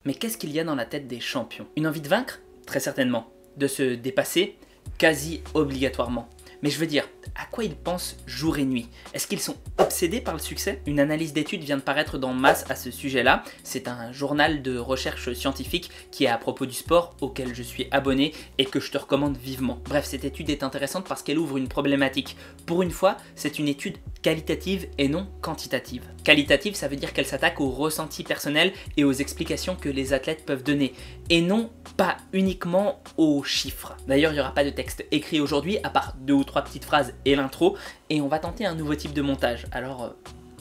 Mais qu'est-ce qu'il y a dans la tête des champions? Une envie de vaincre? Très certainement. De se dépasser? Quasi obligatoirement. Mais je veux dire, à quoi ils pensent jour et nuit? Est-ce qu'ils sont obsédés par le succès? Une analyse d'études vient de paraître dans Mass à ce sujet-là. C'est un journal de recherche scientifique qui est à propos du sport, auquel je suis abonné et que je te recommande vivement. Bref, cette étude est intéressante parce qu'elle ouvre une problématique. Pour une fois, c'est une étude qualitative et non quantitative. Qualitative, ça veut dire qu'elle s'attaque aux ressentis personnels et aux explications que les athlètes peuvent donner, et non pas uniquement aux chiffres. D'ailleurs, il n'y aura pas de texte écrit aujourd'hui, à part 2 ou 3 petites phrases et l'intro, et on va tenter un nouveau type de montage, alors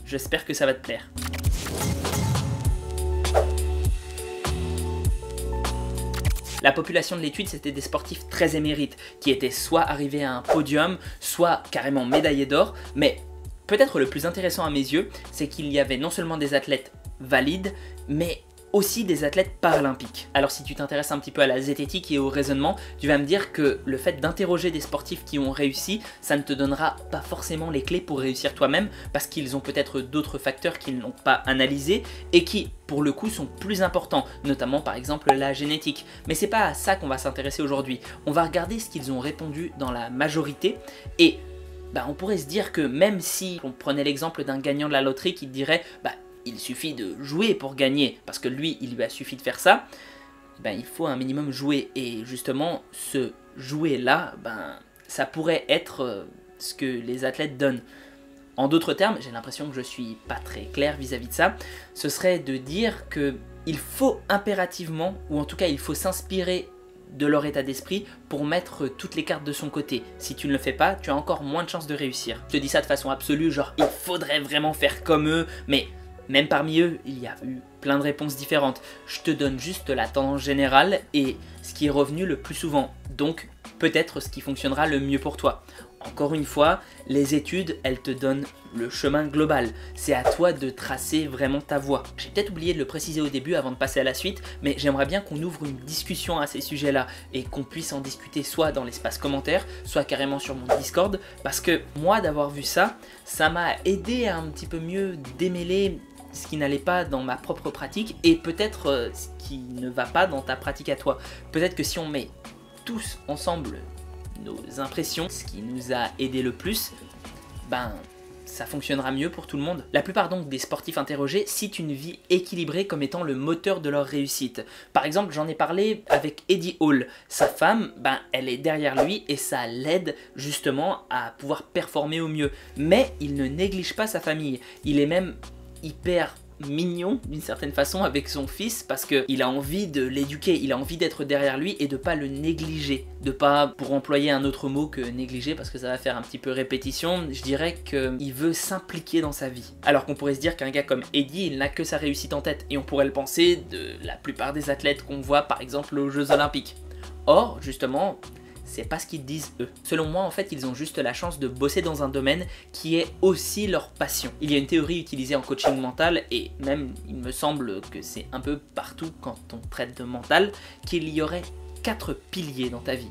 j'espère que ça va te plaire. La population de l'étude, c'était des sportifs très émérites, qui étaient soit arrivés à un podium, soit carrément médaillés d'or, mais peut-être le plus intéressant à mes yeux, c'est qu'il y avait non seulement des athlètes valides, mais aussi des athlètes paralympiques. Alors si tu t'intéresses un petit peu à la zététique et au raisonnement, tu vas me dire que le fait d'interroger des sportifs qui ont réussi, ça ne te donnera pas forcément les clés pour réussir toi-même, parce qu'ils ont peut-être d'autres facteurs qu'ils n'ont pas analysés et qui, pour le coup, sont plus importants, notamment par exemple la génétique. Mais c'est pas à ça qu'on va s'intéresser aujourd'hui. On va regarder ce qu'ils ont répondu dans la majorité et on pourrait se dire que même si on prenait l'exemple d'un gagnant de la loterie qui te dirait il suffit de jouer pour gagner, parce que lui, il lui a suffi de faire ça, il faut un minimum jouer. Et justement, ce jouer-là, ça pourrait être ce que les athlètes donnent. En d'autres termes, j'ai l'impression que je suis pas très clair vis-à-vis de ça, ce serait de dire que il faut impérativement, ou en tout cas il faut s'inspirer de leur état d'esprit pour mettre toutes les cartes de son côté. Si tu ne le fais pas, tu as encore moins de chances de réussir. Je te dis ça de façon absolue, genre il faudrait vraiment faire comme eux, mais même parmi eux, il y a eu plein de réponses différentes. Je te donne juste la tendance générale et ce qui est revenu le plus souvent. Donc, peut-être ce qui fonctionnera le mieux pour toi. Encore une fois, les études, elles te donnent le chemin global. C'est à toi de tracer vraiment ta voie. J'ai peut-être oublié de le préciser au début avant de passer à la suite, mais j'aimerais bien qu'on ouvre une discussion à ces sujets-là et qu'on puisse en discuter soit dans l'espace commentaire, soit carrément sur mon Discord, parce que moi, d'avoir vu ça, ça m'a aidé à un petit peu mieux démêler ce qui n'allait pas dans ma propre pratique et peut-être ce qui ne va pas dans ta pratique à toi. Peut-être que si on met tous ensemble nos impressions, ce qui nous a aidé le plus, ça fonctionnera mieux pour tout le monde. La plupart donc des sportifs interrogés citent une vie équilibrée comme étant le moteur de leur réussite. Par exemple, j'en ai parlé avec Eddie Hall. Sa femme, elle est derrière lui et ça l'aide justement à pouvoir performer au mieux. Mais il ne néglige pas sa famille. Il est même hyper mignon d'une certaine façon avec son fils parce qu'il a envie de l'éduquer, il a envie d'être derrière lui et de pas le négliger, de pas, pour employer un autre mot que négliger parce que ça va faire un petit peu répétition, je dirais qu'il veut s'impliquer dans sa vie. Alors qu'on pourrait se dire qu'un gars comme Eddie, il n'a que sa réussite en tête et on pourrait le penser de la plupart des athlètes qu'on voit par exemple aux Jeux Olympiques. Or, justement, c'est pas ce qu'ils disent eux. Selon moi, en fait, ils ont juste la chance de bosser dans un domaine qui est aussi leur passion. Il y a une théorie utilisée en coaching mental, et même, il me semble que c'est un peu partout quand on traite de mental, qu'il y aurait 4 piliers dans ta vie.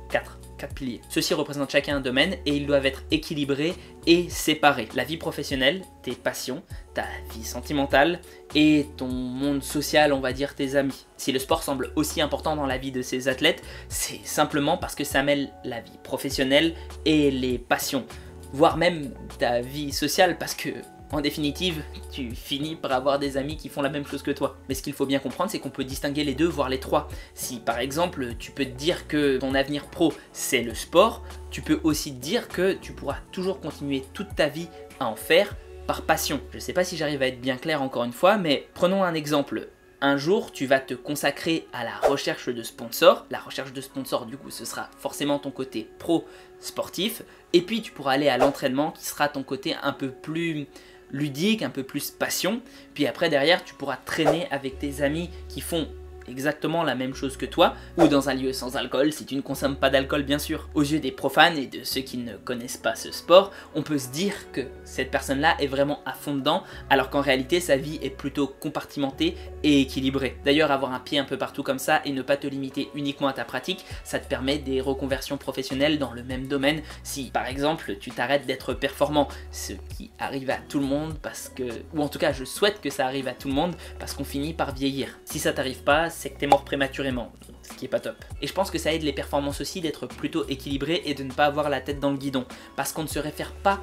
4 piliers. Ceux-ci représentent chacun un domaine et ils doivent être équilibrés et séparés. La vie professionnelle, tes passions, ta vie sentimentale et ton monde social, on va dire tes amis. Si le sport semble aussi important dans la vie de ces athlètes, c'est simplement parce que ça mêle la vie professionnelle et les passions, voire même ta vie sociale parce que en définitive, tu finis par avoir des amis qui font la même chose que toi. Mais ce qu'il faut bien comprendre, c'est qu'on peut distinguer les deux, voire les trois. Si par exemple, tu peux te dire que ton avenir pro, c'est le sport, tu peux aussi te dire que tu pourras toujours continuer toute ta vie à en faire par passion. Je ne sais pas si j'arrive à être bien clair encore une fois, mais prenons un exemple. Un jour, tu vas te consacrer à la recherche de sponsors. La recherche de sponsors, du coup, ce sera forcément ton côté pro sportif. Et puis, tu pourras aller à l'entraînement qui sera ton côté un peu plus ludique, un peu plus passion. Puis après, derrière, tu pourras traîner avec tes amis qui font exactement la même chose que toi, ou dans un lieu sans alcool si tu ne consommes pas d'alcool bien sûr. Aux yeux des profanes et de ceux qui ne connaissent pas ce sport, on peut se dire que cette personne-là est vraiment à fond dedans, alors qu'en réalité sa vie est plutôt compartimentée et équilibrée. D'ailleurs, avoir un pied un peu partout comme ça et ne pas te limiter uniquement à ta pratique, ça te permet des reconversions professionnelles dans le même domaine si par exemple tu t'arrêtes d'être performant, ce qui arrive à tout le monde parce que, ou en tout cas je souhaite que ça arrive à tout le monde parce qu'on finit par vieillir. Si ça t'arrive pas, c'est que t'es mort prématurément, ce qui est pas top. Et je pense que ça aide les performances aussi d'être plutôt équilibré et de ne pas avoir la tête dans le guidon, parce qu'on ne se réfère pas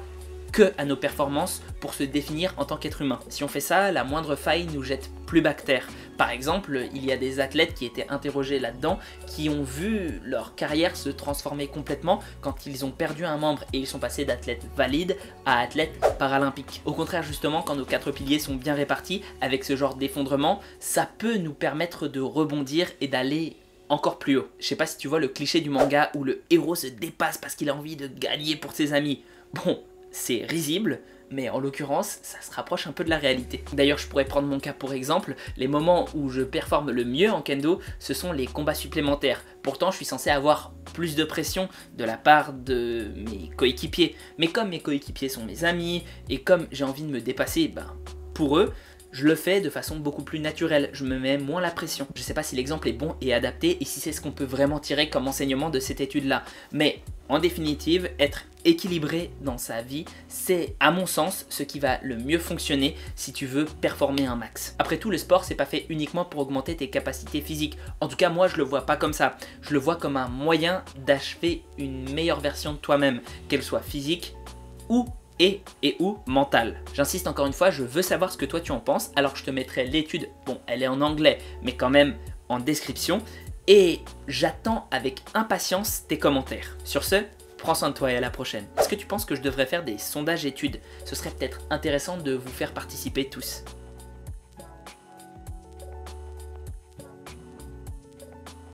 que à nos performances pour se définir en tant qu'être humain. Si on fait ça, la moindre faille nous jette plus bas que terre. Par exemple, il y a des athlètes qui étaient interrogés là-dedans, qui ont vu leur carrière se transformer complètement quand ils ont perdu un membre et ils sont passés d'athlètes valides à athlètes paralympiques. Au contraire, justement, quand nos 4 piliers sont bien répartis, avec ce genre d'effondrement, ça peut nous permettre de rebondir et d'aller encore plus haut. Je sais pas si tu vois le cliché du manga où le héros se dépasse parce qu'il a envie de gagner pour ses amis. Bon, c'est risible, mais en l'occurrence, ça se rapproche un peu de la réalité. D'ailleurs, je pourrais prendre mon cas pour exemple, les moments où je performe le mieux en kendo, ce sont les combats supplémentaires. Pourtant, je suis censé avoir plus de pression de la part de mes coéquipiers. Mais comme mes coéquipiers sont mes amis, et comme j'ai envie de me dépasser, pour eux, je le fais de façon beaucoup plus naturelle, je me mets moins la pression. Je sais pas si l'exemple est bon et adapté et si c'est ce qu'on peut vraiment tirer comme enseignement de cette étude-là. Mais en définitive, être équilibré dans sa vie, c'est à mon sens ce qui va le mieux fonctionner si tu veux performer un max. Après tout, le sport c'est pas fait uniquement pour augmenter tes capacités physiques. En tout cas moi je le vois pas comme ça. Je le vois comme un moyen d'achever une meilleure version de toi-même, qu'elle soit physique ou mentale. J'insiste encore une fois, je veux savoir ce que toi tu en penses, alors je te mettrai l'étude, bon elle est en anglais, mais quand même en description, et j'attends avec impatience tes commentaires. Sur ce, prends soin de toi et à la prochaine. Est-ce que tu penses que je devrais faire des sondages études? Ce serait peut-être intéressant de vous faire participer tous.